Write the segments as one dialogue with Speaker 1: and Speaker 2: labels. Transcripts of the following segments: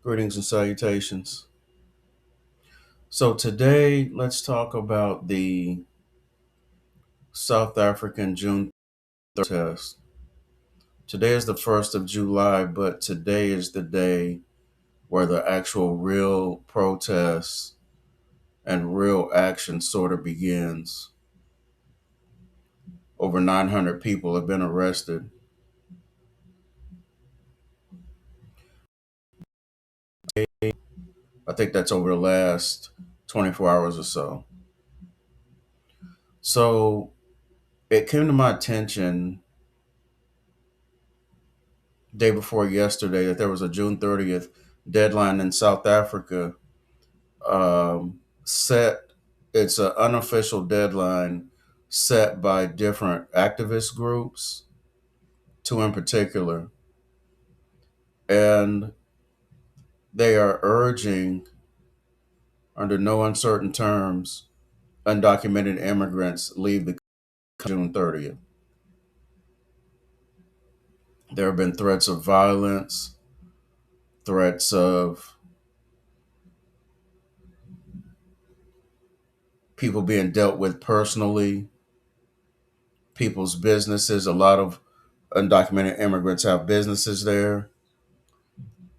Speaker 1: Greetings and salutations. So, today let's talk about the South African June protest. Today is the 1st of July, but today is the day where the actual real protest and real action sort of begins. Over 900 people have been arrested. I think that's over the last 24 hours or so. So, it came to my attention day before yesterday that there was a June 30th deadline in South Africa set. It's an unofficial deadline set by different activist groups, two in particular, and they are urging, under no uncertain terms, undocumented immigrants leave the country June 30th. There have been threats of violence, threats of people being dealt with personally, people's businesses. A lot of undocumented immigrants have businesses there.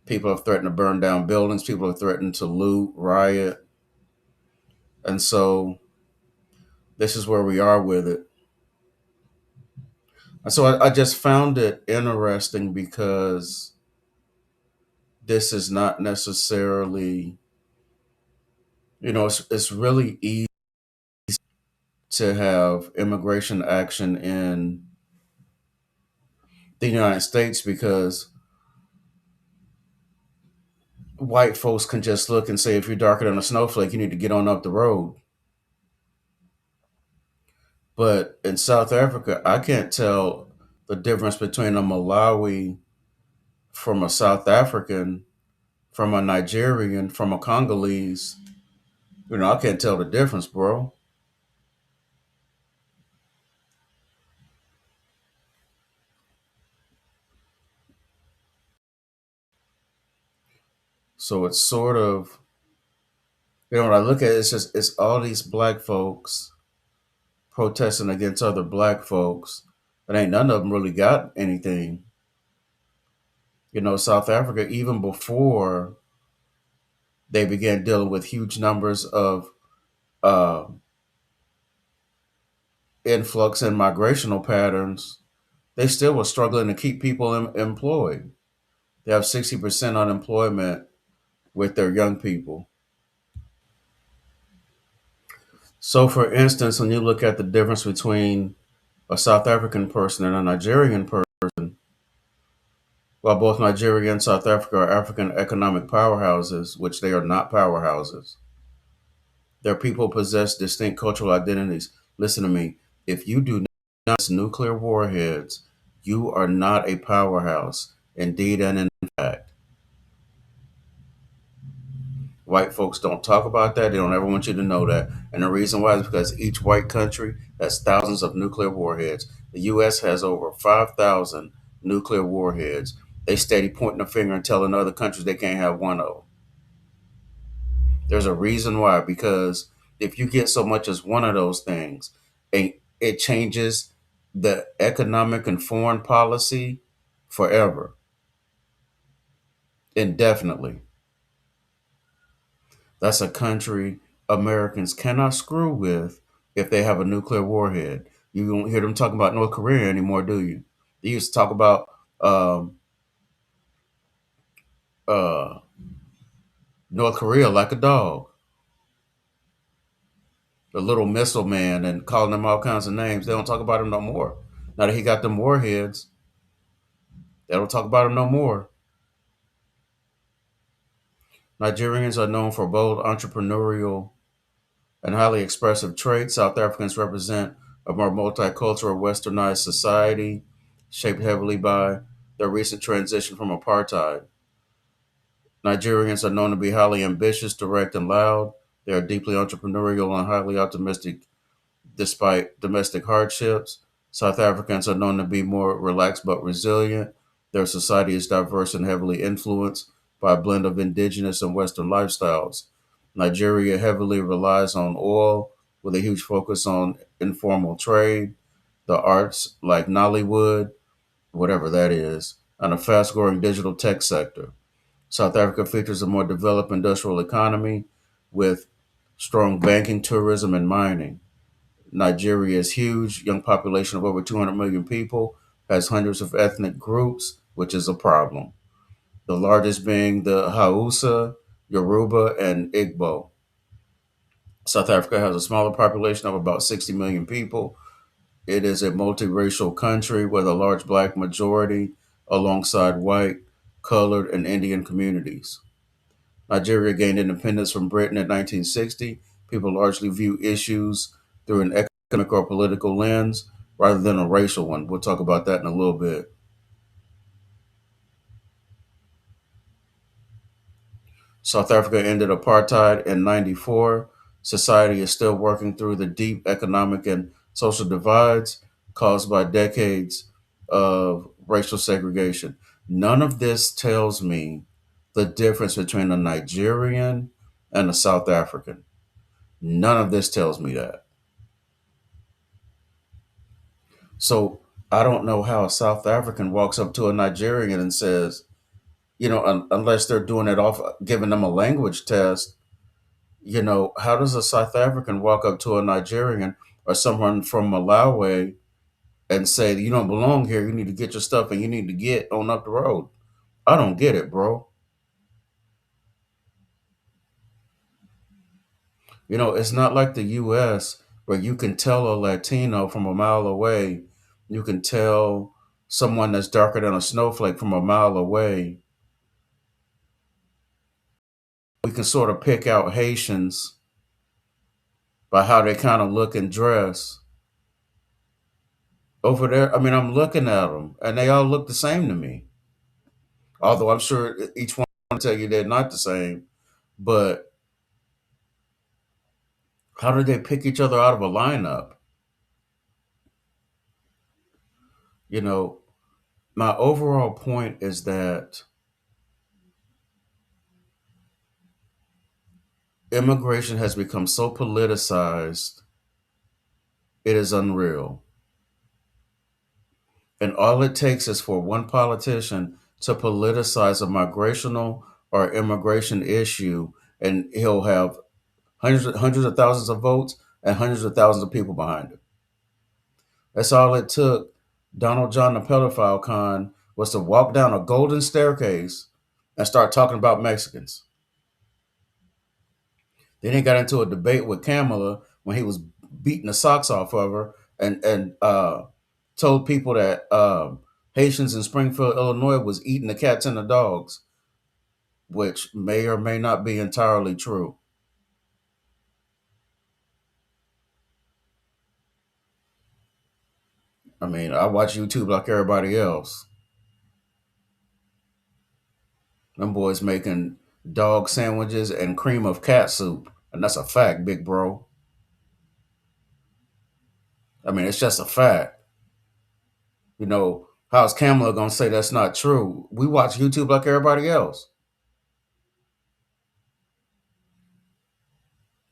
Speaker 1: People have threatened to burn down buildings. People have threatened to loot, riot. And so this is where we are with it. And so I just found it interesting because this is not necessarily, it's really easy to have immigration action in the United States because white folks can just look and say, if you're darker than a snowflake, you need to get on up the road. But in South Africa, I can't tell the difference between a Malawi from a South African, from a Nigerian, from a Congolese. I can't tell the difference, bro. So it's sort of, when I look at it, it's all these black folks protesting against other black folks, but ain't none of them really got anything. South Africa, even before they began dealing with huge numbers of uh, influx and migrational patterns, they still were struggling to keep people employed. They have 60% unemployment with their young people. So, for instance, when you look at the difference between a South African person and a Nigerian person, while both Nigeria and South Africa are African economic powerhouses, which they are not powerhouses, their people possess distinct cultural identities. Listen to me. If you do not possess nuclear warheads, you are not a powerhouse. Indeed and in fact. White folks don't talk about that. They don't ever want you to know that. And the reason why is because each white country has thousands of nuclear warheads. The U.S. has over 5,000 nuclear warheads. They steady pointing a finger and telling other countries they can't have one of them. There's a reason why, because if you get so much as one of those things, it changes the economic and foreign policy forever, indefinitely. That's a country Americans cannot screw with if they have a nuclear warhead. You don't hear them talking about North Korea anymore, do you? They used to talk about uh, North Korea like a dog, the little missile man, and calling them all kinds of names. They don't talk about him no more. Now that he got them warheads, they don't talk about him no more. Nigerians are known for bold entrepreneurial and highly expressive traits. South Africans represent a more multicultural, westernized society shaped heavily by their recent transition from apartheid. Nigerians are known to be highly ambitious, direct, and loud. They are deeply entrepreneurial and highly optimistic despite domestic hardships. South Africans are known to be more relaxed but resilient. Their society is diverse and heavily influenced by a blend of indigenous and Western lifestyles. Nigeria heavily relies on oil with a huge focus on informal trade, the arts like Nollywood, whatever that is, and a fast growing digital tech sector. South Africa features a more developed industrial economy with strong banking, tourism, and mining. Nigeria is huge, young population of over 200 million people, has hundreds of ethnic groups, which is a problem. The largest being the Hausa, Yoruba, and Igbo. South Africa has a smaller population of about 60 million people. It is a multiracial country with a large black majority alongside white, colored, and Indian communities. Nigeria gained independence from Britain in 1960. People largely view issues through an economic or political lens rather than a racial one. We'll talk about that in a little bit. South Africa ended apartheid in 94. Society is still working through the deep economic and social divides caused by decades of racial segregation. None of this tells me the difference between a Nigerian and a South African. None of this tells me that. So I don't know how a South African walks up to a Nigerian and says, unless they're doing it off, giving them a language test, how does a South African walk up to a Nigerian or someone from Malawi and say, you don't belong here, you need to get your stuff and you need to get on up the road? I don't get it, bro. It's not like the US where you can tell a Latino from a mile away, you can tell someone that's darker than a snowflake from a mile away. We can sort of pick out Haitians by how they kind of look and dress. Over there, I mean, I'm looking at them and they all look the same to me. Although I'm sure each one will tell you they're not the same. But how do they pick each other out of a lineup? You know, my overall point is that immigration has become so politicized, it is unreal. And all it takes is for one politician to politicize a migrational or immigration issue, and he'll have hundreds of thousands of votes and hundreds of thousands of people behind him. That's all it took. Donald John, the pedophile con, was to walk down a golden staircase and start talking about Mexicans. Then he got into a debate with Kamala when he was beating the socks off of her and told people that Haitians in Springfield, Illinois, was eating the cats and the dogs, which may or may not be entirely true. I mean, I watch YouTube like everybody else. Them boys making dog sandwiches and cream of cat soup. And that's a fact, big bro. I mean, it's just a fact. How's Kamala gonna say that's not true? We watch YouTube like everybody else.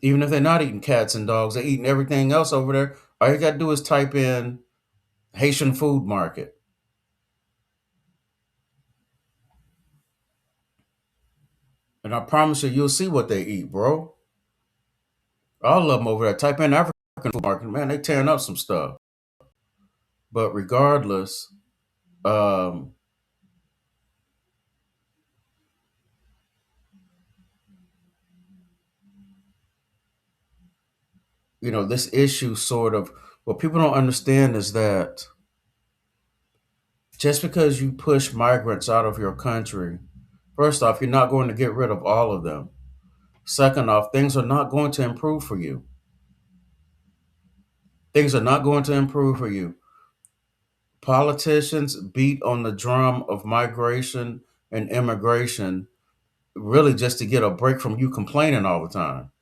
Speaker 1: Even if they're not eating cats and dogs, they're eating everything else over there. All you gotta do is type in Haitian food market. And I promise you, you'll see what they eat, bro. All of them over there. Type in African food market. Man, they tearing up some stuff. But regardless, um, this issue sort of, what people don't understand is that just because you push migrants out of your country, first off, you're not going to get rid of all of them. Second off, things are not going to improve for you. Things are not going to improve for you. Politicians beat on the drum of migration and immigration really just to get a break from you complaining all the time.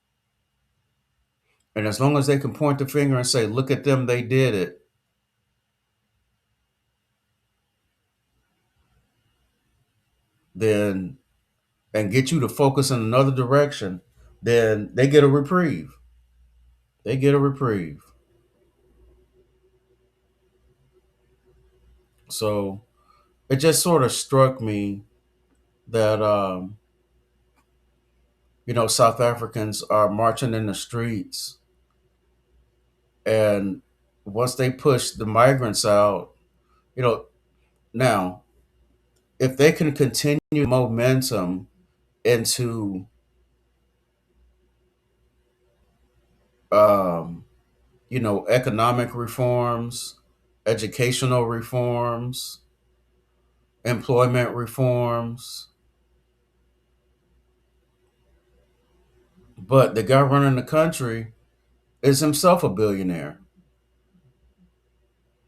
Speaker 1: And as long as they can point the finger and say, look at them, they did it, then and get you to focus in another direction, then they get a reprieve. They get a reprieve. So it just sort of struck me that South Africans are marching in the streets, and once they push the migrants out, you know, now if they can continue momentum into um, economic reforms, educational reforms, employment reforms, but the guy running the country is himself a billionaire.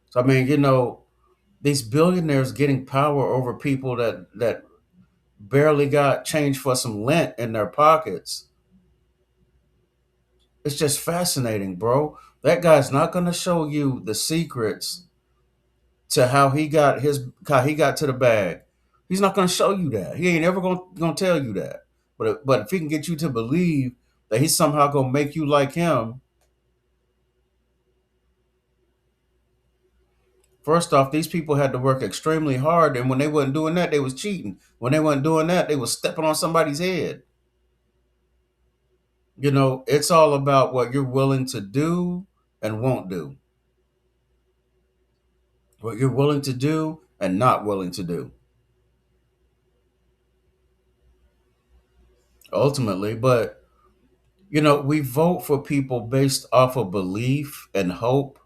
Speaker 1: So I mean, these billionaires getting power over people that barely got change for some lint in their pockets. It's just fascinating, bro. That guy's not going to show you the secrets to how he got to the bag. He's not going to show you that. He ain't ever going to tell you that. But if he can get you to believe that he's somehow going to make you like him, first off, these people had to work extremely hard, and when they wasn't doing that, they was cheating. When they wasn't doing that, they was stepping on somebody's head. It's all about what you're willing to do and won't do. What you're willing to do and not willing to do. Ultimately, but we vote for people based off of belief and hope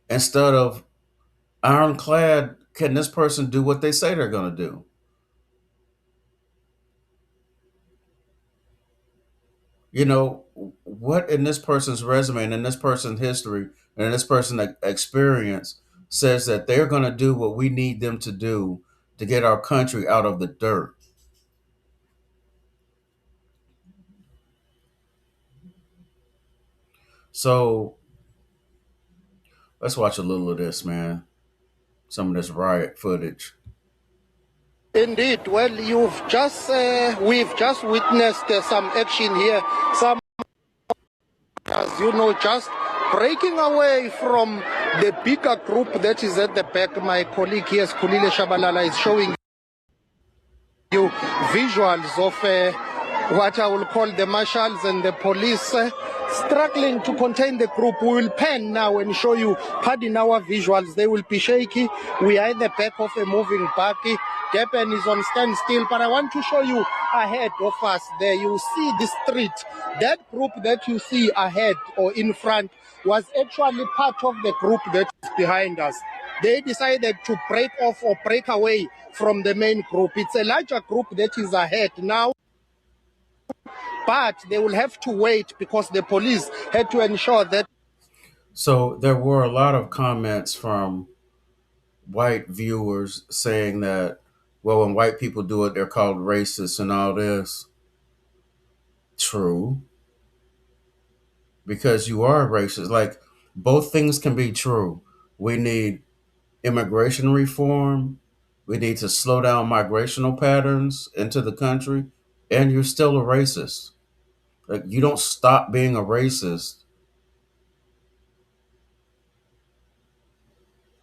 Speaker 1: instead of ironclad, can this person do what they say they're going to do? What in this person's resume and in this person's history and in this person's experience says that they're going to do what we need them to do to get our country out of the dirt? So let's watch a little of this, man. Some of this riot footage.
Speaker 2: Indeed. Well, we've just witnessed some action here. Some, as you know, just breaking away from the bigger group that is at the back. My colleague here, Kulile Shabalala, is showing you visuals of what I will call the marshals and the police struggling to contain the group. We will pan now and show you, pardon our visuals, they will be shaky. We are at the back of a moving buggy. Durban is on standstill, but I want to show you ahead of us there. You see the street. That group that you see ahead or in front was actually part of the group that is behind us. They decided to break off or break away from the main group. It's a larger group that is ahead now, but they will have to wait because the police had to ensure that.
Speaker 1: So there were a lot of comments from white viewers saying that, well, when white people do it, they're called racist and all this. True. Because you are a racist. Like, both things can be true. We need immigration reform. We need to slow down migrational patterns into the country. And you're still a racist. Like, you don't stop being a racist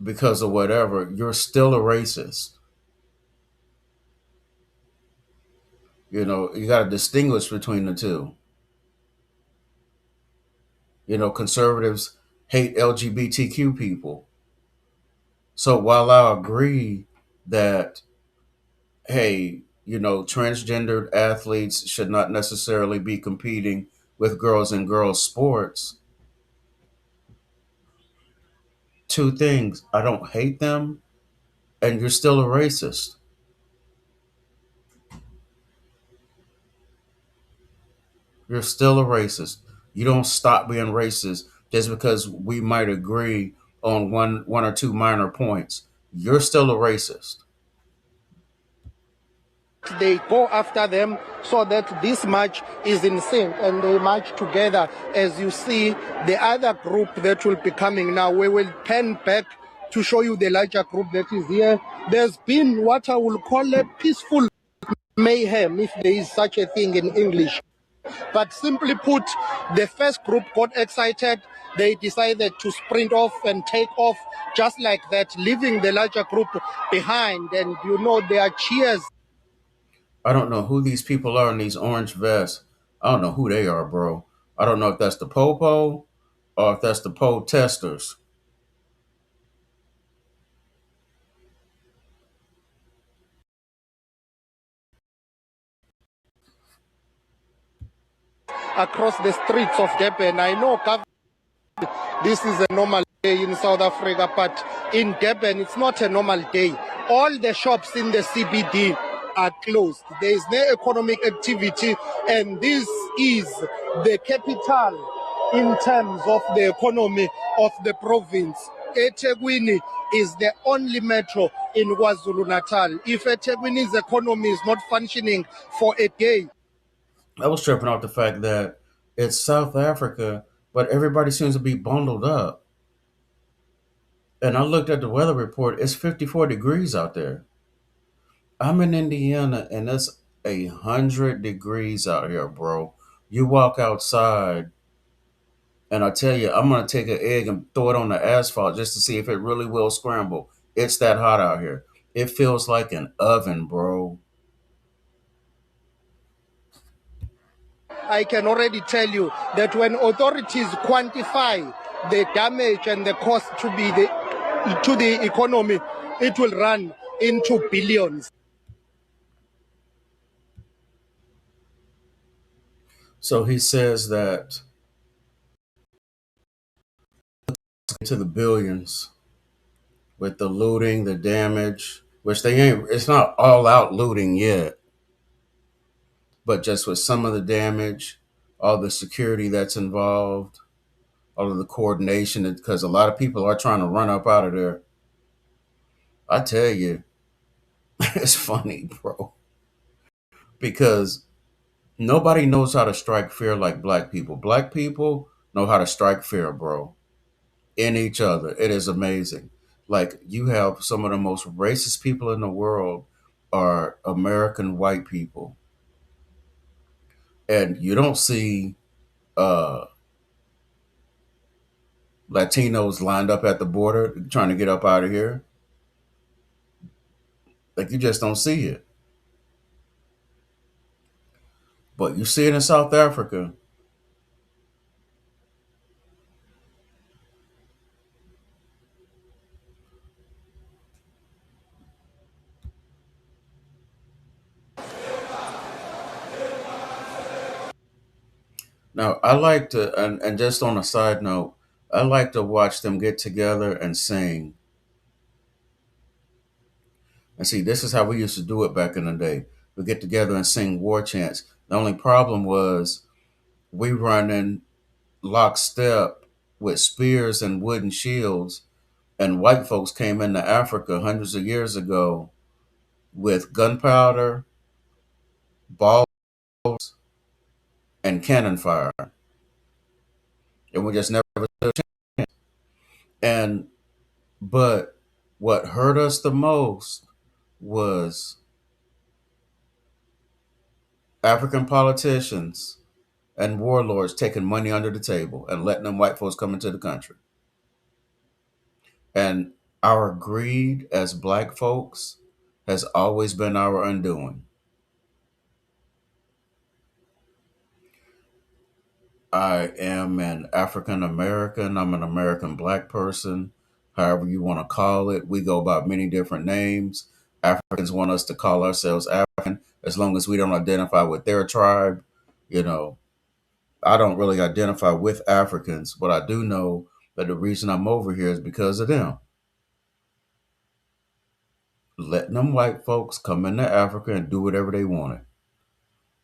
Speaker 1: because of whatever. You're still a racist. You got to distinguish between the two. Conservatives hate LGBTQ people. So while I agree that, hey, transgendered athletes should not necessarily be competing with girls in girls' sports, two things. I don't hate them, and you're still a racist. You're still a racist. You don't stop being racist just because we might agree on one or two minor points. You're still a racist.
Speaker 2: They go after them so that this march is in sync and they march together. As you see, the other group that will be coming now, we will pan back to show you the larger group that is here. There's been what I will call a peaceful mayhem, if there is such a thing in English. But simply put, the first group got excited. They decided to sprint off and take off just like that, leaving the larger group behind. And their cheers.
Speaker 1: I don't know who these people are in these orange vests. I don't know who they are, bro. I don't know if that's the popo or if that's the protesters.
Speaker 2: Across the streets of Durban. I know this is a normal day in South Africa, but in Durban, it's not a normal day. All the shops in the CBD are closed. There is no economic activity, and this is the capital in terms of the economy of the province. eThekwini is the only metro in KwaZulu-Natal. If eThekwini's economy is not functioning for a day,
Speaker 1: I was tripping off the fact that it's South Africa, but everybody seems to be bundled up. And I looked at the weather report, it's 54 degrees out there. I'm in Indiana and it's 100 degrees out here, bro. You walk outside and I tell you, I'm gonna take an egg and throw it on the asphalt just to see if it really will scramble. It's that hot out here. It feels like an oven, bro.
Speaker 2: I can already tell you that when authorities quantify the damage and the cost to the economy, it will run into billions.
Speaker 1: So he says that to the billions with the looting, the damage, which they ain't, it's not all out looting yet, but just with some of the damage, all the security that's involved, all of the coordination, because a lot of people are trying to run up out of there. I tell you, it's funny, bro, because nobody knows how to strike fear like black people. Black people know how to strike fear, bro, in each other. It is amazing. Like you have some of the most racist people in the world are American white people, and you don't see uh, Latinos lined up at the border trying to get up out of here. Like you just don't see it, but you see it in South Africa. Now I like to, and just on a side note, I like to watch them get together and sing. And see, this is how we used to do it back in the day. We get together and sing war chants. The only problem was we running lockstep with spears and wooden shields, and white folks came into Africa hundreds of years ago with gunpowder, balls, and cannon fire, and we just never stood a chance. And but what hurt us the most was African politicians and warlords taking money under the table and letting them white folks come into the country. And our greed as black folks has always been our undoing. I am an African American. I'm an American black person, however you want to call it. We go by many different names. Africans want us to call ourselves African as long as we don't identify with their tribe. You know, I don't really identify with Africans, but I do know that the reason I'm over here is because of them. Letting them white folks come into Africa and do whatever they wanted.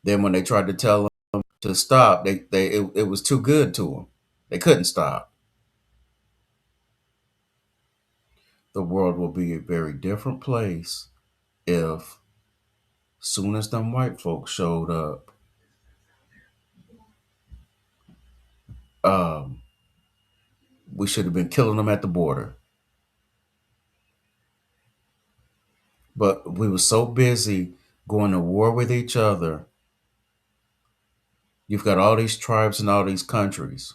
Speaker 1: Then when they tried to tell them to stop, it was too good to them. They couldn't stop. The world will be a very different place if soon as them white folks showed up, um, we should have been killing them at the border. But we were so busy going to war with each other. You've got all these tribes in all these countries.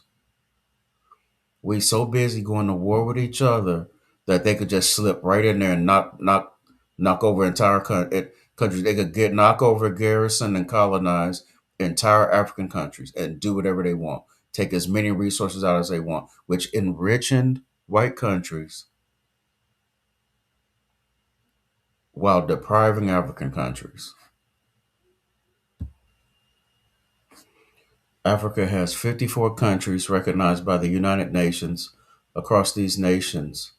Speaker 1: We so busy going to war with each other that they could just slip right in there and knock over entire countries. They could get knock over, garrison, and colonize entire African countries and do whatever they want. Take as many resources out as they want, which enriching white countries while depriving African countries. Africa has 54 countries recognized by the United Nations. Across these nations,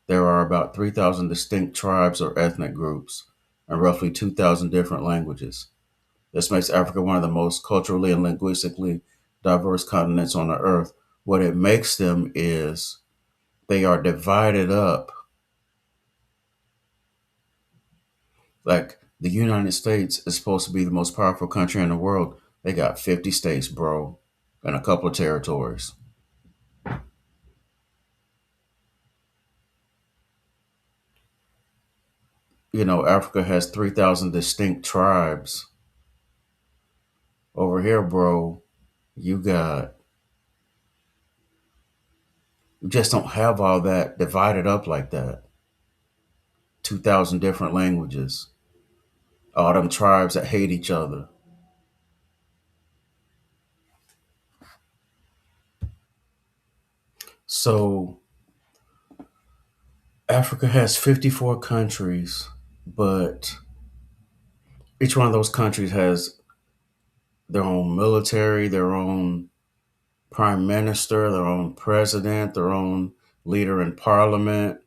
Speaker 1: there are about 3,000 distinct tribes or ethnic groups and roughly 2,000 different languages. This makes Africa one of the most culturally and linguistically diverse continents on the earth. What it makes them is they are divided up. Like the United States is supposed to be the most powerful country in the world. They got 50 states, bro, and a couple of territories. Africa has 3,000 distinct tribes. Over here, bro, you got, you just don't have all that divided up like that. 2,000 different languages, all them tribes that hate each other. So Africa has 54 countries, but each one of those countries has their own military, their own prime minister, their own president, their own leader in parliament.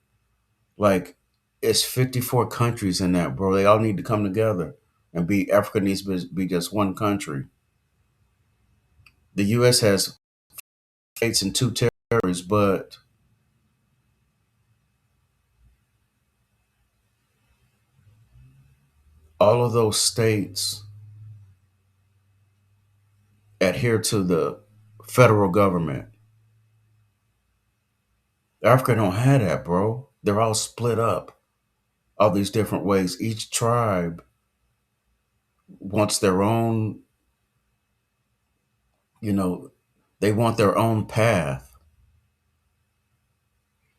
Speaker 1: Like, it's 54 countries in that, bro. They all need to come together and be Africa needs to be just one country. The U.S. has states and two territories, but all of those states adhere to the federal government. Africa don't have that, bro. They're all split up all these different ways. Each tribe wants their own, you know, they want their own path.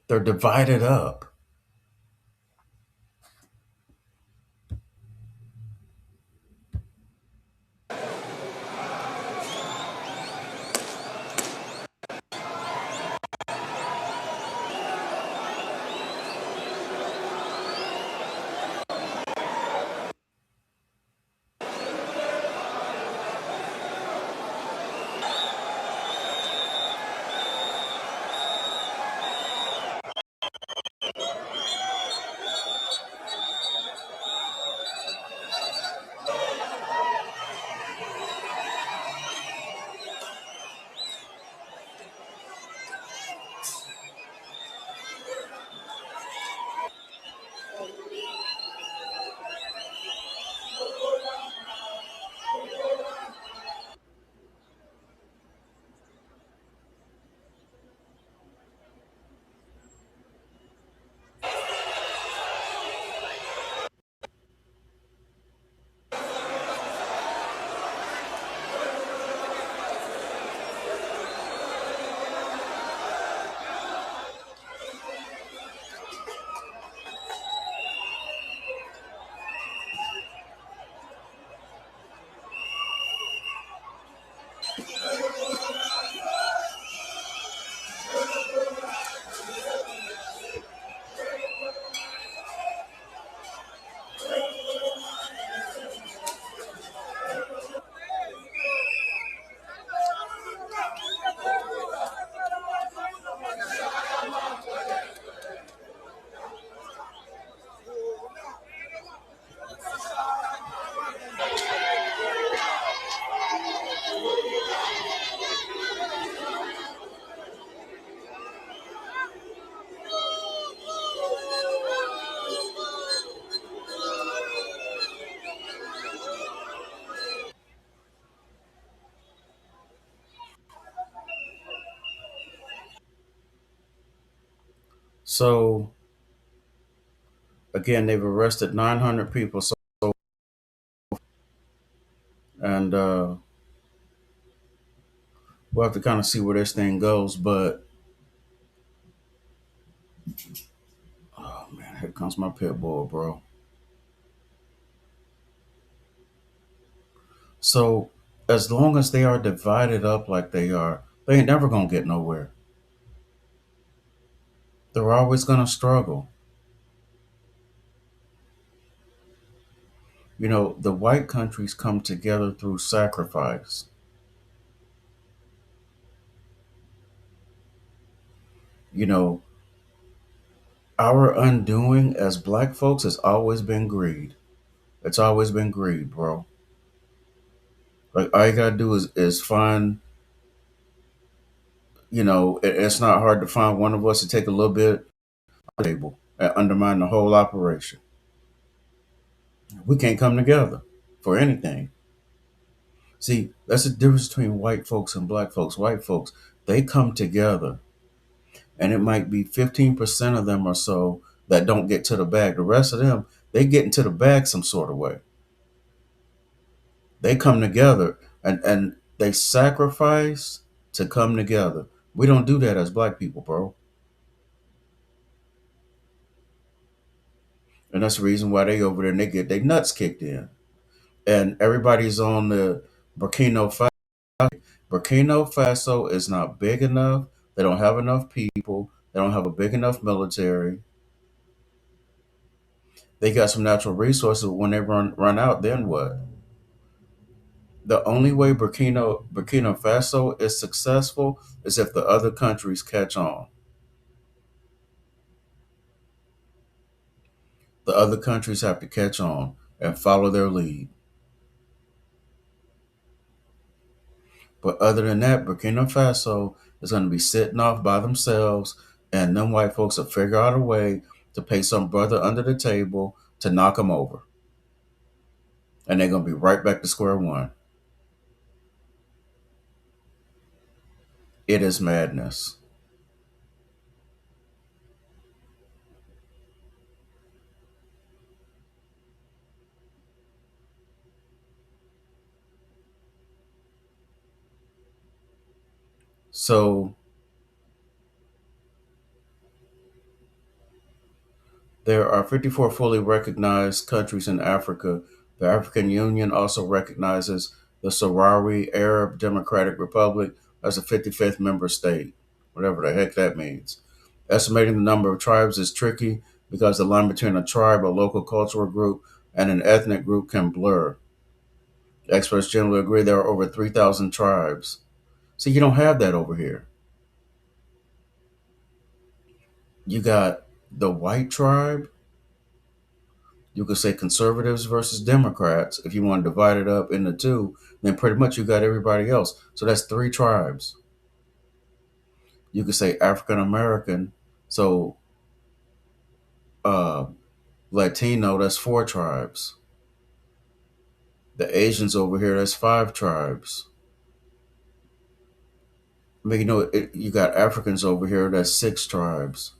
Speaker 1: They're divided up. So again, they've arrested 900 people so and we'll have to kind of see where this thing goes. But oh man, here comes my pit bull, bro. So as long as they are divided up like they are, they ain't never gonna get nowhere. They're always gonna struggle. You know, the white countries come together through sacrifice. You know, our undoing as black folks has always been greed. It's always been greed, bro. Like all you gotta do is find, it's not hard to find one of us to take a little bit of the table and undermine the whole operation. We can't come together for anything. See, that's the difference between white folks and black folks. White folks, they come together, and it might be 15% of them or so that don't get to the bag. The rest of them, they get into the bag some sort of way. They come together and they sacrifice to come together. We don't do that as black people, bro. And that's the reason why they over there and they get their nuts kicked in. And everybody's on the Burkina Faso. Burkina Faso is not big enough. They don't have enough people. They don't have a big enough military. They got some natural resources. When they run out, then what? The only way Burkina Faso is successful is if the other countries catch on. The other countries have to catch on and follow their lead. But other than that, Burkina Faso is going to be sitting off by themselves, and them white folks will figure out a way to pay some brother under the table to knock them over. And they're going to be right back to square one. It is madness. So there are 54 fully recognized countries in Africa. The African Union also recognizes the Sahrawi Arab Democratic Republic as a 55th member state, whatever the heck that means. Estimating the number of tribes is tricky because the line between a tribe, a local cultural group, and an ethnic group can blur. Experts generally agree there are over 3,000 tribes. See, you don't have that over here. You got the white tribe. You could say conservatives versus Democrats. If you want to divide it up into two, then pretty much you got everybody else. So that's three tribes. You could say African American. So uh, Latino, that's four tribes. The Asians over here, that's five tribes. I mean, you got Africans over here, that's six tribes.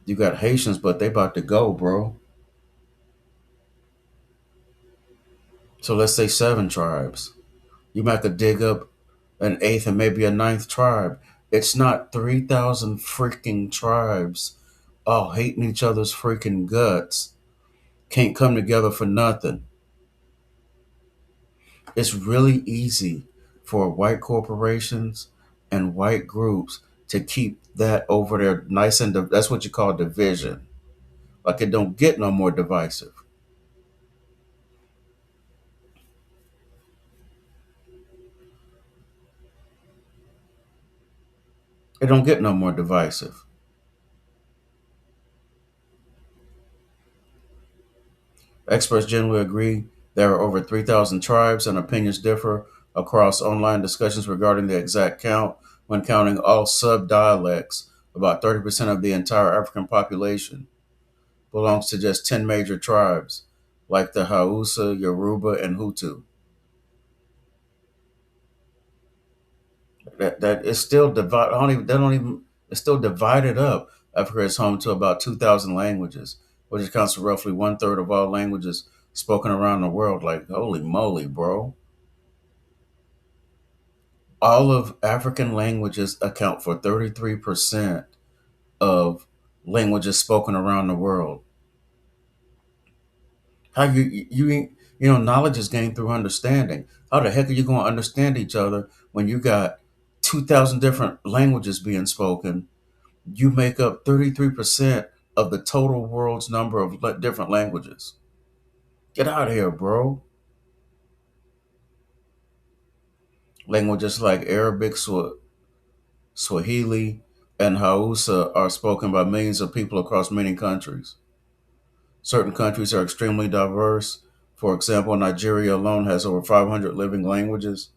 Speaker 1: You got Haitians, but they about to go, bro. So let's say seven tribes. You might could dig up an eighth and maybe a ninth tribe. It's not 3,000 freaking tribes all hating each other's freaking guts. Can't come together for nothing. It's really easy for white corporations and white groups to keep that over there nice and that's what you call division. Like it don't get no more divisive. It don't get no more divisive. Experts generally agree there are over 3,000 tribes, and opinions differ across online discussions regarding the exact count. When counting all sub dialects, about 30% of the entire African population belongs to just 10 major tribes, like the Hausa, Yoruba, and Hutu. That is still divided. They don't even. It's still divided up. Africa is home to about 2,000 languages, which accounts for roughly one third of all languages spoken around the world. Like, holy moly, bro. All of African languages account for 33% of languages spoken around the world. How knowledge is gained through understanding. How the heck are you going to understand each other when you got 2,000 different languages being spoken? You make up 33% of the total world's number of different languages. Get out of here, bro. Languages like Arabic, Swahili, and Hausa are spoken by millions of people across many countries. Certain countries are extremely diverse. For example, Nigeria alone has over 500 living languages,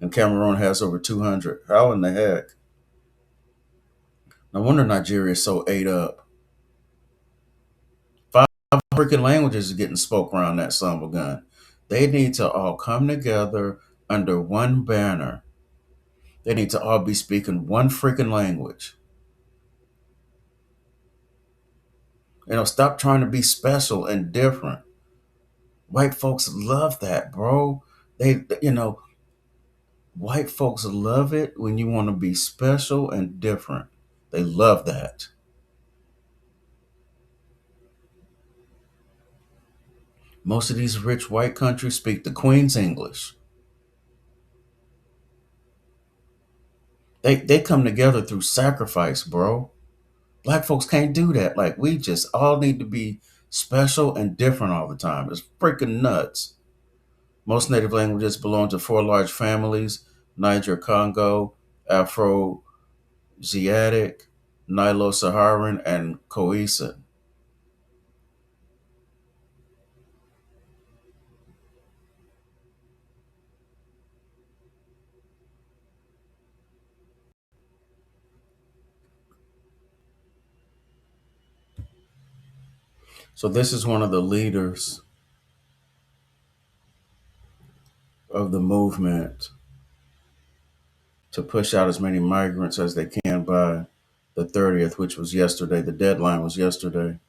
Speaker 1: and Cameroon has over 200. How in the heck? No wonder Nigeria is so ate up. Five freaking languages are getting spoke around that son of a gun. They need to all come together under one banner. They need to all be speaking one freaking language. Stop trying to be special and different. White folks love that, bro. White folks love it when you want to be special and different. They love that. Most of these rich white countries speak the Queen's English. They come together through sacrifice, bro. Black folks can't do that. Like, we just all need to be special and different all the time. It's freaking nuts. Most native languages belong to four large families: Niger Congo, Afro Asiatic, Nilo Saharan, and Khoisan. So, this is one of the leaders of the movement to push out as many migrants as they can by the 30th, which was yesterday. The deadline was yesterday.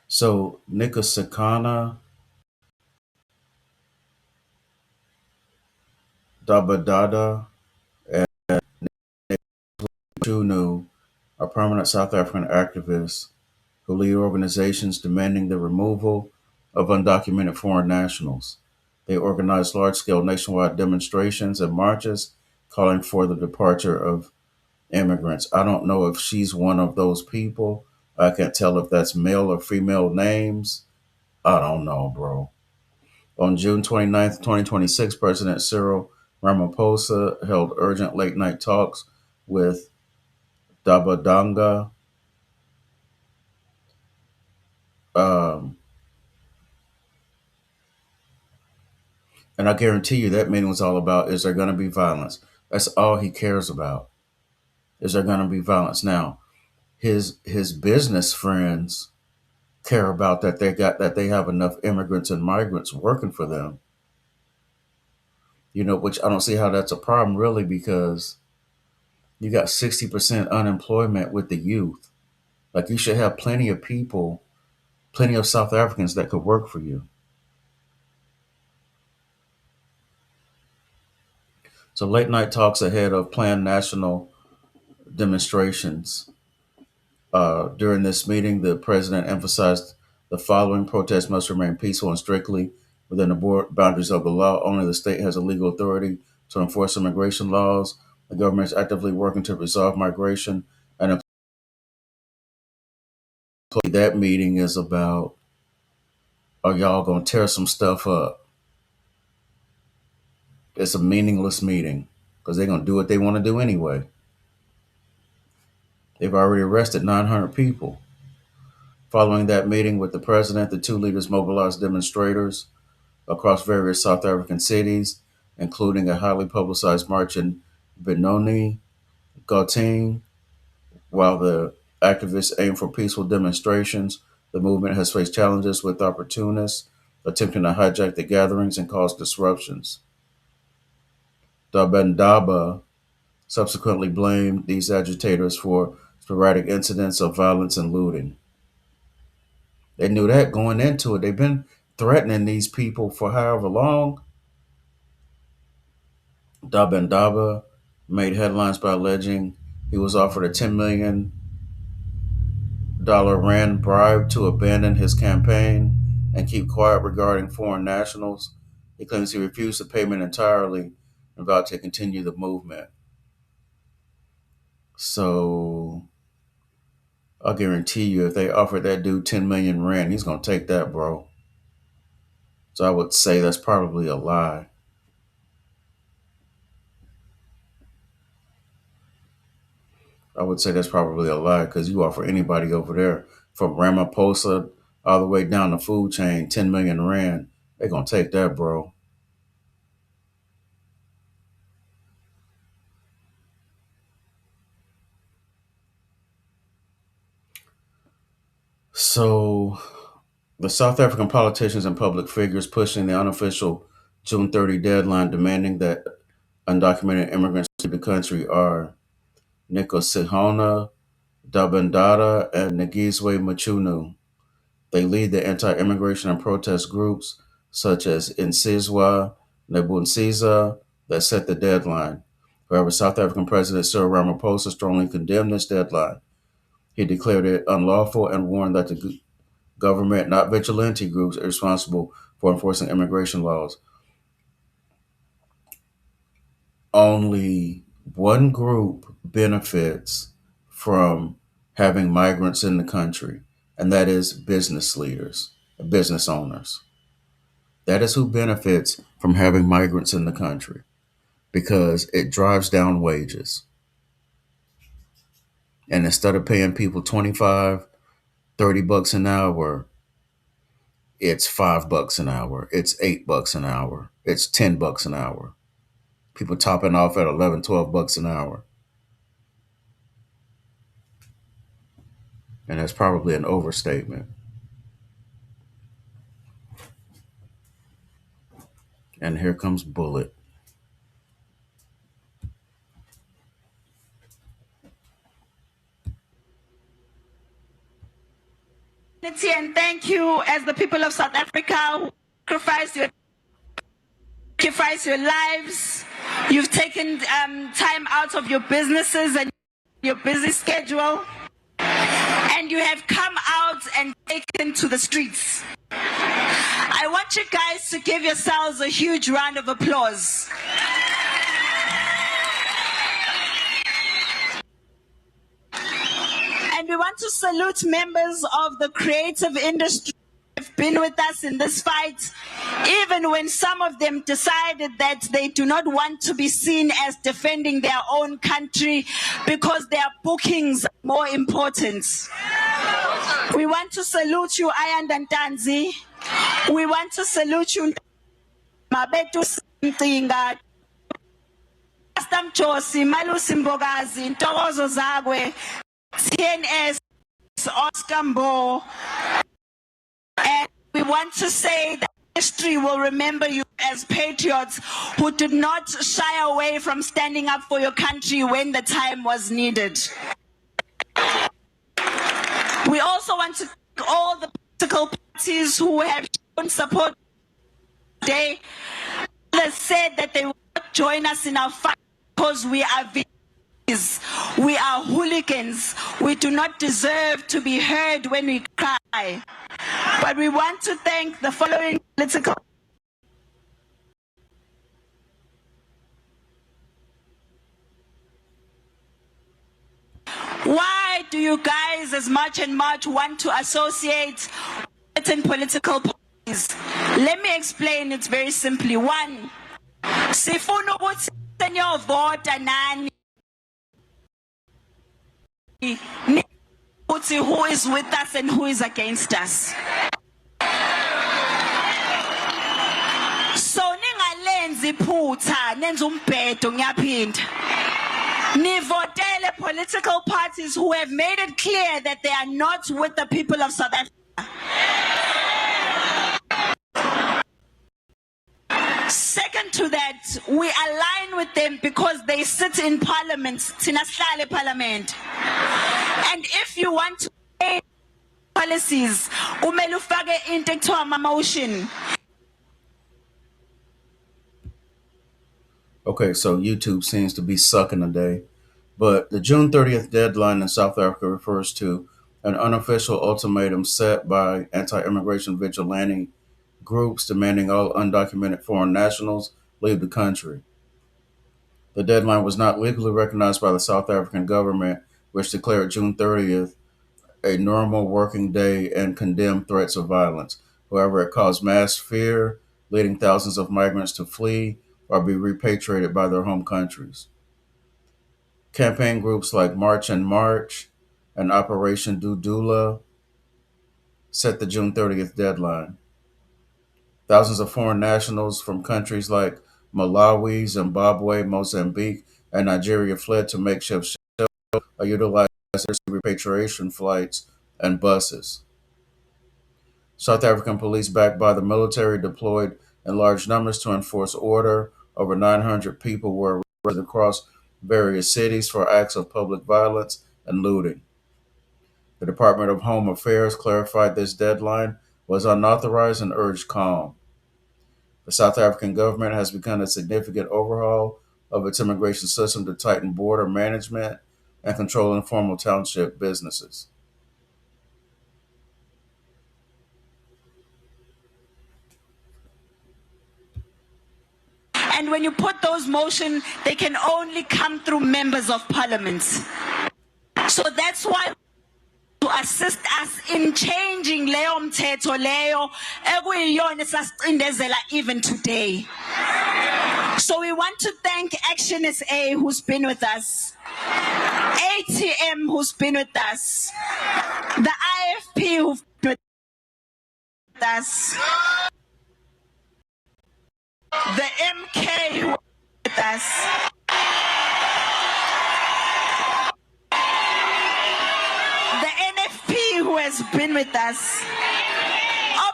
Speaker 1: So, Nikosakana Dabadada and Chunu are prominent South African activists who lead organizations demanding the removal of undocumented foreign nationals. They organize large scale nationwide demonstrations and marches calling for the departure of immigrants. I don't know if she's one of those people. I can't tell if that's male or female names. I don't know, bro. On June 29th, 2026, President Cyril Ramaphosa held urgent late night talks with Dabadanga. Um, and I guarantee you that meeting was all about, is there going to be violence? That's all he cares about. Is there going to be violence? Now, his business friends care about that they have enough immigrants and migrants working for them. Which I don't see how that's a problem really, because you got 60% unemployment with the youth. Like, you should have plenty of people, plenty of South Africans that could work for you. So late night talks ahead of planned national demonstrations. During this meeting, the president emphasized the following: protests must remain peaceful and strictly within the boundaries of the law. Only the state has a legal authority to enforce immigration laws. The government is actively working to resolve migration. And that meeting is about, are y'all going to tear some stuff up? It's a meaningless meeting because they're going to do what they want to do anyway. They've already arrested 900 people. Following that meeting with the president, the two leaders mobilized demonstrators across various South African cities, including a highly publicized march in Benoni, Gauteng. While the activists aim for peaceful demonstrations, the movement has faced challenges with opportunists attempting to hijack the gatherings and cause disruptions. Dabendaba subsequently blamed these agitators for sporadic incidents of violence and looting. They knew that going into it. They've been threatening these people for however long. Dabendaba made headlines by alleging he was offered a $10 million rand bribe to abandon his campaign and keep quiet regarding foreign nationals. He claims he refused the payment entirely and vowed to continue the movement. So I'll guarantee you, if they offered that dude 10 million rand, he's gonna take that, bro. So I would say that's probably a lie. I would say that's probably a lie because you offer anybody over there from Ramaphosa all the way down the food chain 10 million rand, they're gonna take that, bro. So the South African politicians and public figures pushing the unofficial June 30 deadline demanding that undocumented immigrants to the country are Nkosihona Dabendada and Nagizwe Machunu. They lead the anti-immigration and protest groups such as Insizwa, Nebunsiza that set the deadline. However, South African President Cyril Ramaphosa strongly condemned this deadline. He declared it unlawful and warned that the government, not vigilante groups, are responsible for enforcing immigration laws. Only one group benefits from having migrants in the country, and that is business leaders, business owners. That is who benefits from having migrants in the country because it drives down wages. And instead of paying people 25, 30 bucks an hour, it's $5 an hour, it's $8 an hour, it's $10 an hour. People topping off at 11, 12 bucks an hour. And that's probably an overstatement. And here comes Bullet.
Speaker 3: And thank you as the people of South Africa who sacrifice your lives. You've taken time out of your businesses and your busy schedule, and you have come out and taken to the streets. I want you guys to give yourselves a huge round of applause. And we want to salute members of the creative industry who have been with us in this fight, even when some of them decided that they do not want to be seen as defending their own country because their bookings are more important. We want to salute you, Ayanda and Tanzi. We want to salute you, Mabetu Sintinga, Pastor Mchosi, Malusi Mbogazi, Ntokozo Zagwe, TNS, Oscar Mbo, and we want to say that history will remember you as patriots who did not shy away from standing up for your country when the time was needed. We also want to thank all the political parties who have shown support today. Others said that they will not join us in our fight because we are victims. We are hooligans. We do not deserve to be heard when we cry. But we want to thank the following political. Why do you guys as much and much want to associate certain political parties? Let me explain it very simply. One, sifuna ukuthi senyo vota nani who is with us and who is against us. So ningalenzi phutha nenza umbhedo ngiyaphinda. Nivotele political parties who have made it clear that they are not with the people of South Africa. Second to that, we align with them because they sit in parliament, thina sihlale parliament. And if you want to change policies, kumele ufake into ekuthiwa ama-motion.
Speaker 1: Okay, so YouTube seems to be sucking today. But the June 30th deadline in South Africa refers to an unofficial ultimatum set by anti immigration vigilante groups demanding all undocumented foreign nationals leave the country. The deadline was not legally recognized by the South African government, which declared June 30th a normal working day and condemned threats of violence. However, it caused mass fear, leading thousands of migrants to flee or be repatriated by their home countries. Campaign groups like March and March and Operation Dudula set the June 30th deadline. Thousands of foreign nationals from countries like Malawi, Zimbabwe, Mozambique, and Nigeria fled to makeshift shelters or utilized repatriation flights and buses. South African police, backed by the military, deployed in large numbers to enforce order. Over 900 people were arrested across various cities for acts of public violence and looting. The Department of Home Affairs clarified this deadline was unauthorized and urged calm. The South African government has begun a significant overhaul of its immigration system to tighten border management and control informal township businesses.
Speaker 3: And when you put those motion, they can only come through members of parliament. So that's why to assist us in changing leyo mthetho leyo ekuyiyona esasicindezela even today. So we want to thank Action SA who's been with us, ATM who's been with us, the IFP who've been with us, the MK who with us, the NFP who has been with us,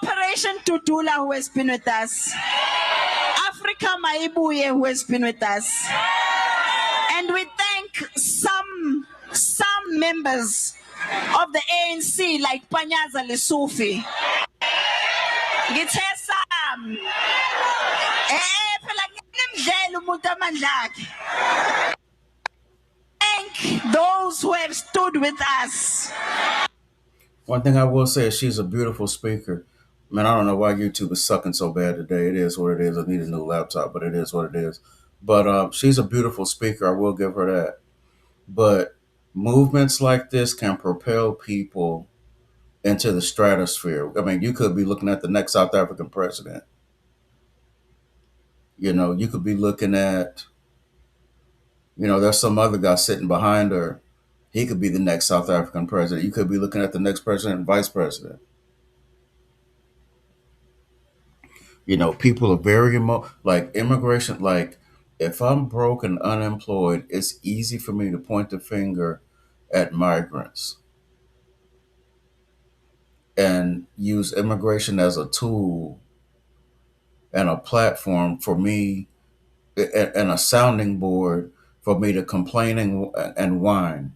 Speaker 3: Operation Tutula who has been with us, Africa Maibuye who has been with us, and we thank some members of the ANC like Panyaza Lesufi. Ngithe sam. Phela ngimdlela umuntu amandla akhe. Thank those who have stood with us.
Speaker 1: One thing I will say is she's a beautiful speaker. Man, I don't know why YouTube is sucking so bad today. It is what it is. I need a new laptop, but it is what it is. But she's a beautiful speaker. I will give her that. But movements like this can propel people into the stratosphere. I mean, you could be looking at the next South African president. You know, you could be looking at, there's some other guy sitting behind her. He could be the next South African president. You could be looking at the next president and vice president. People are very like immigration. Like, if I'm broke and unemployed, it's easy for me to point the finger at migrants and use immigration as a tool and a platform for me and a sounding board for me to complain and whine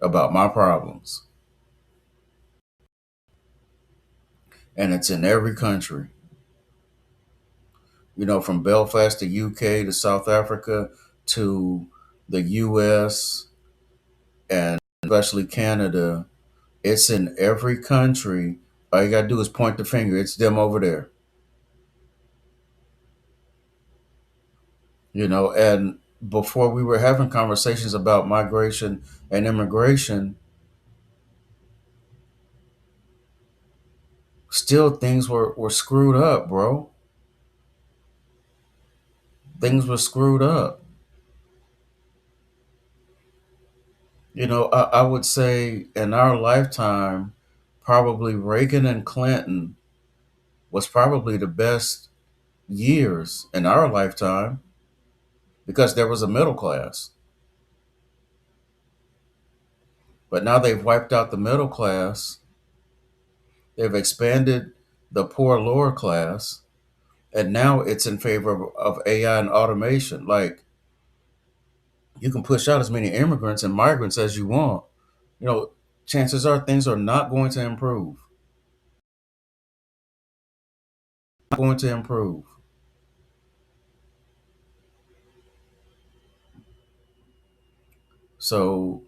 Speaker 1: about my problems. And it's in every country, from Belfast to UK to South Africa to the US and especially Canada. It's in every country. All you got to do is point the finger. It's them over there. And before we were having conversations about migration and immigration, still things were screwed up, bro. Things were screwed up. I would say in our lifetime, probably Reagan and Clinton was probably the best years in our lifetime because there was a middle class. But now they've wiped out the middle class. They've expanded the poor lower class. And now it's in favor of AI and automation. Like, you can push out as many immigrants and migrants as you want. You know, chances are things are not going to improve. Not going to improve. So,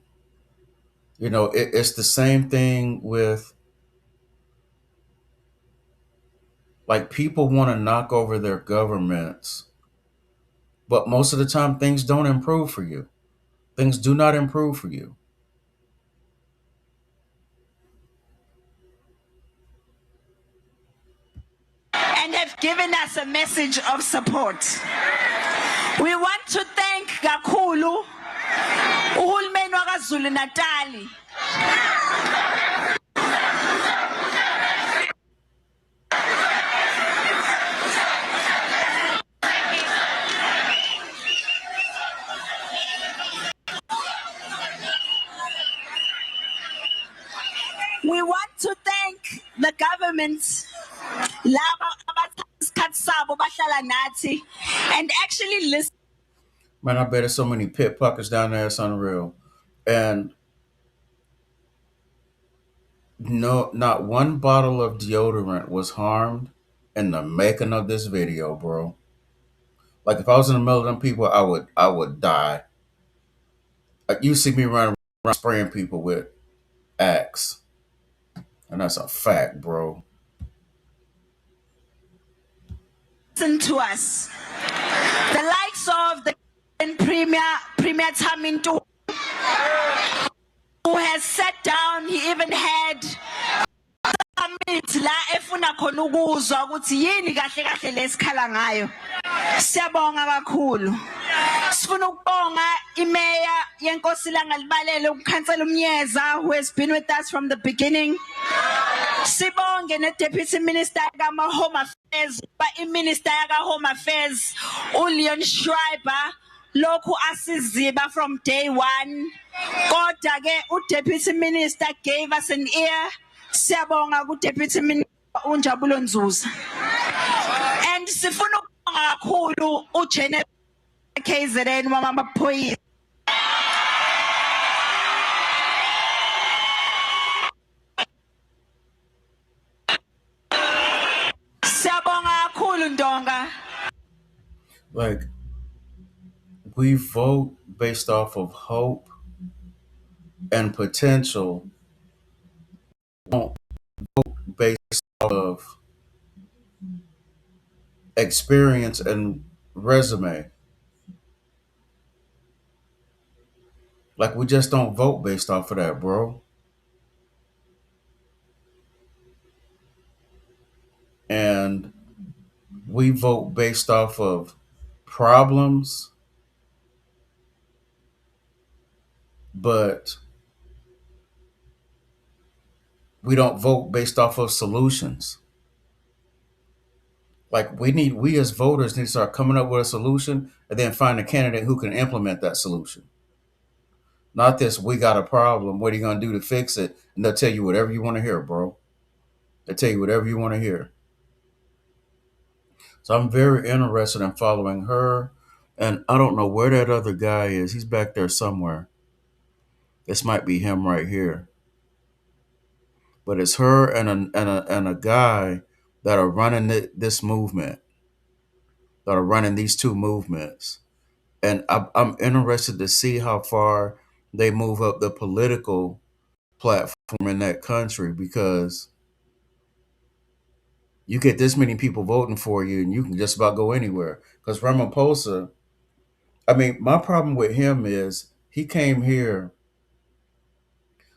Speaker 1: it's the same thing with, like, people want to knock over their governments, but most of the time things don't improve for you. Things do not improve for you.
Speaker 3: And have given us a message of support. We want to thank kakhulu uhulumeni waKwaZulu Natali we want to thank the government laba abathatha isikhathi sabo bahlala nathi and actually listen.
Speaker 1: Man, I bet there's so many pit pockets down there, it's unreal. And no, not one bottle of deodorant was harmed in the making of this video, bro. Like, if I was in the middle of them people, I would die. Like, you see me running around spraying people with Axe, and that's a fact, bro.
Speaker 3: Listen to us. The likes of the Premier Taminto, who has sat down, he even had summit la efuna khona ukuzwa ukuthi yini kahle kahle lesikhala ngayo. Siyabonga kakhulu. Sifuna ukubonga imeya yenkosi langalibalele ukukhansela umnyeza who has been with us from the beginning. Sibonge ne-Deputy Minister ka-Home Affairs, i-Minister yaka-Home Affairs, uLeon Schreiber, lokhu asiziba from day one. Kodwa-ke u-Deputy Minister gave us an ear. Siyabonga ku-Deputy Minister uNjabulo Nzuza. And sifuna ukubonga kakhulu uGeneral KZN wamaphoyisa. Siyabonga kakhulu Ndonga.
Speaker 1: Like, we vote based off of hope and potential. We don't vote based off of experience and resume. Like, we just don't vote based off of that, bro. And we vote based off of problems, but we don't vote based off of solutions. Like, we as voters need to start coming up with a solution and then find a candidate who can implement that solution. Not this, we got a problem, what are you going to do to fix it? And they'll tell you whatever you want to hear, bro. They'll tell you whatever you want to hear. So I'm very interested in following her. And I don't know where that other guy is. He's back there somewhere. This might be him right here. But it's her and a guy that are running this movement, that are running these two movements. And I'm interested to see how far they move up the political platform in that country, because you get this many people voting for you and you can just about go anywhere. Because Ramaphosa, I mean, my problem with him is he came here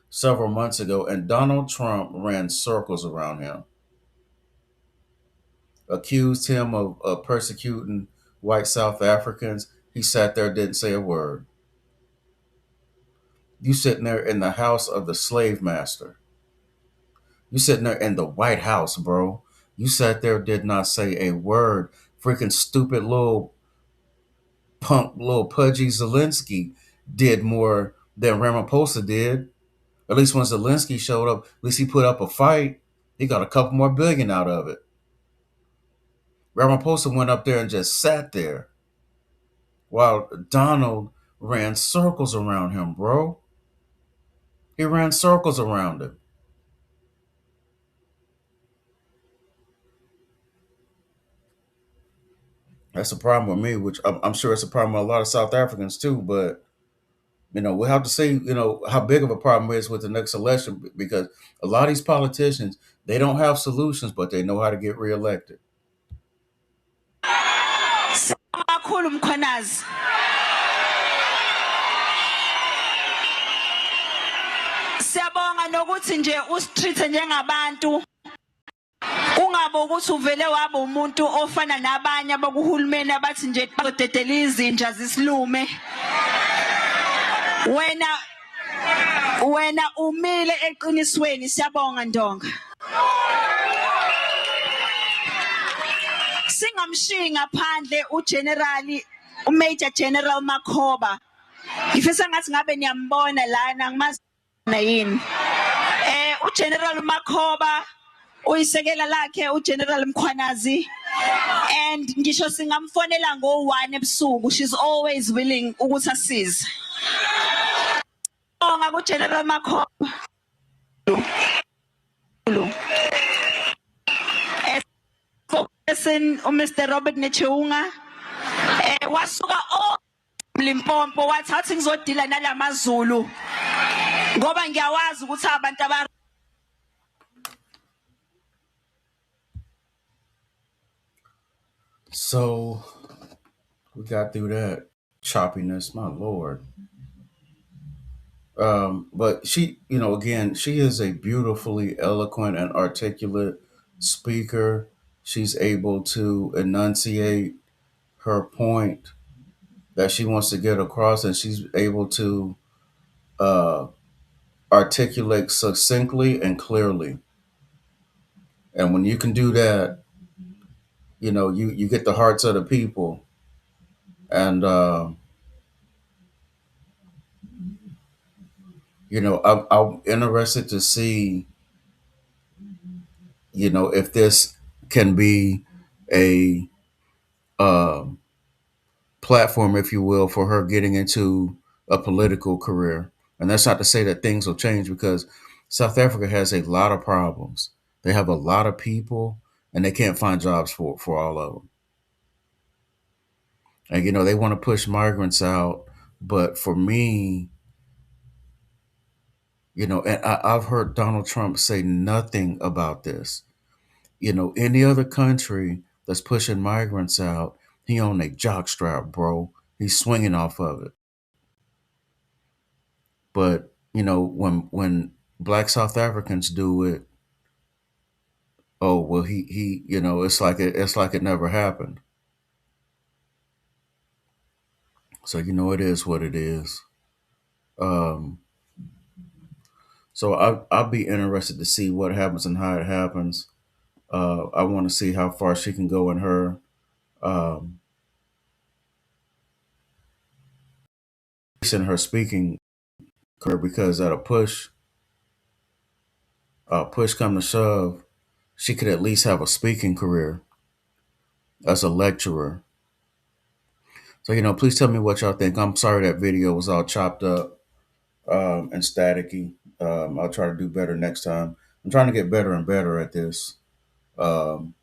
Speaker 1: several months ago and Donald Trump ran circles around him, accused him of persecuting white South Africans. He sat there, didn't say a word. You sitting there in the house of the slave master. You sitting there in the White House, bro. You sat there, did not say a word. Freaking stupid little punk, little pudgy Zelensky did more than Ramaphosa did. At least when Zelensky showed up, at least he put up a fight. He got a couple more billion out of it. Ramaphosa went up there and just sat there while Donald ran circles around him, bro. He ran circles around him. That's a problem with me, which I'm sure it's a problem with a lot of South Africans too. But we'll have to see, how big of a problem it is with the next election, because a lot of these politicians, they don't have solutions, but they know how to get reelected.
Speaker 3: Kakhulu Mkhwanazi. Siyabonga nokuthi nje usitreat njengabantu. Ungabe ukuthi uvele waba umuntu ofana nabanye abakuhulumeni abathi nje badedela izinja zisilume. Wena umile eqinisweni, siyabonga Ndonga. Singamshiyi ngaphandle uMajor General Makhoba. Ngifisa ngathi ngabe niyambona lana ngimazi yini. uGeneral Makhoba uyisekela lakhe uGeneral Mkhwanazi, and ngisho singamfonela ngo-1 ebusuku, she's always willing ukuthi asize. Bonga kuGeneral Makhoba. Mr. Robert Nechunga wasuka Limpopo wathatha ngizodila nalamaZulu ngoba ngiyawazi ukuthi abantu
Speaker 1: So we got through that choppiness, my lord. But she, again, she is a beautifully eloquent and articulate speaker. She's able to enunciate her point that she wants to get across, and she's able to uh, articulate succinctly and clearly. And when you can do that, you get the hearts of the people. And I'm interested to see, if this can be a um, platform, if you will, for her getting into a political career. And that's not to say that things will change, because South Africa has a lot of problems. They have a lot of people, and they can't find jobs for all of them. And they want to push migrants out, but for me, and I've heard Donald Trump say nothing about this. Any other country that's pushing migrants out, he on a jockstrap, bro. He's swinging off of it. But when Black South Africans do it, oh well, he it's like it never happened. So it is what it is. Um, so I'll be interested to see what happens and how it happens. I want to see how far she can go in her um, speaking career, because at a push come to shove, she could at least have a speaking career as a lecturer. So please tell me what y'all think. I'm sorry that video was all chopped up and staticky. I'll try to do better next time. I'm trying to get better and better at this. Um,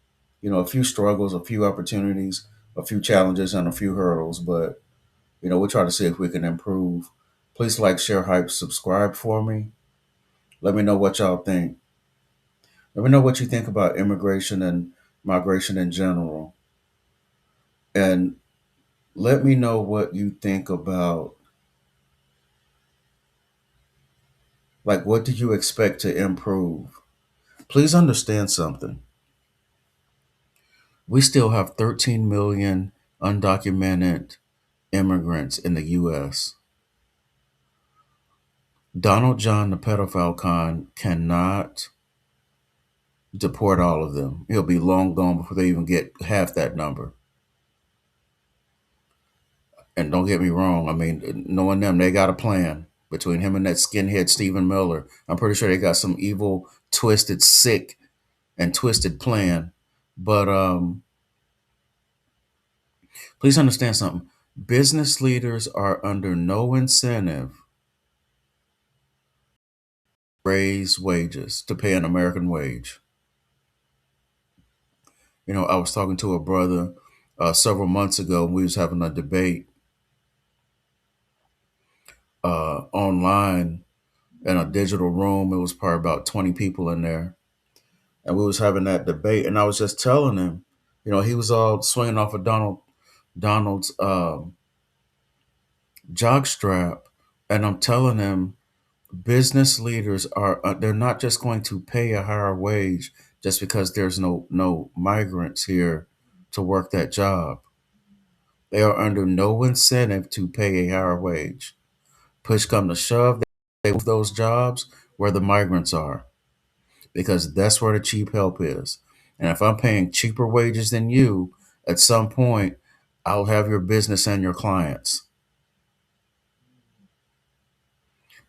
Speaker 1: a few struggles, a few opportunities, a few challenges, and a few hurdles, but we'll try to see if we can improve. Please like, share, hype, subscribe for me. Let me know what y'all think. Let me know what you think about immigration and migration in general. And let me know what you think about, like, what do you expect to improve? Please understand something. We still have 13 million undocumented immigrants in the U.S. Donald John, the pedophile con, cannot deport all of them. He'll be long gone before they even get half that number. And don't get me wrong, I mean, knowing them, they got a plan. Between him and that skinhead Stephen Miller, I'm pretty sure they got some evil, twisted, sick, and twisted plan. But Please understand something. Business leaders are under no incentive to raise wages, to pay an American wage. I was talking to a brother several months ago, and we was having a debate online in a digital room. It was probably about 20 people in there, and we was having that debate. And I was just telling him, he was all swinging off of Donald's jockstrap, and I'm telling him business leaders are they're not just going to pay a higher wage just because there's no migrants here to work that job. They are under no incentive to pay a higher wage. Push come to shove, they move those jobs where the migrants are because that's where the cheap help is. And if I'm paying cheaper wages than you, at some point, I'll have your business and your clients.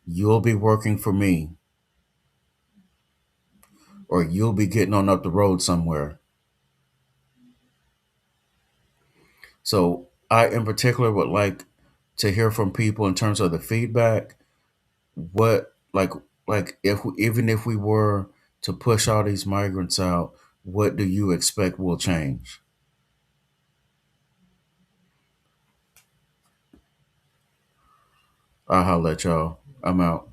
Speaker 1: You'll be working for me, or you'll be getting on up the road somewhere. So I, in particular, would like to hear from people in terms of the feedback. What, like even if we were to push all these migrants out, what do you expect will change? I'll holler at y'all. I'm out.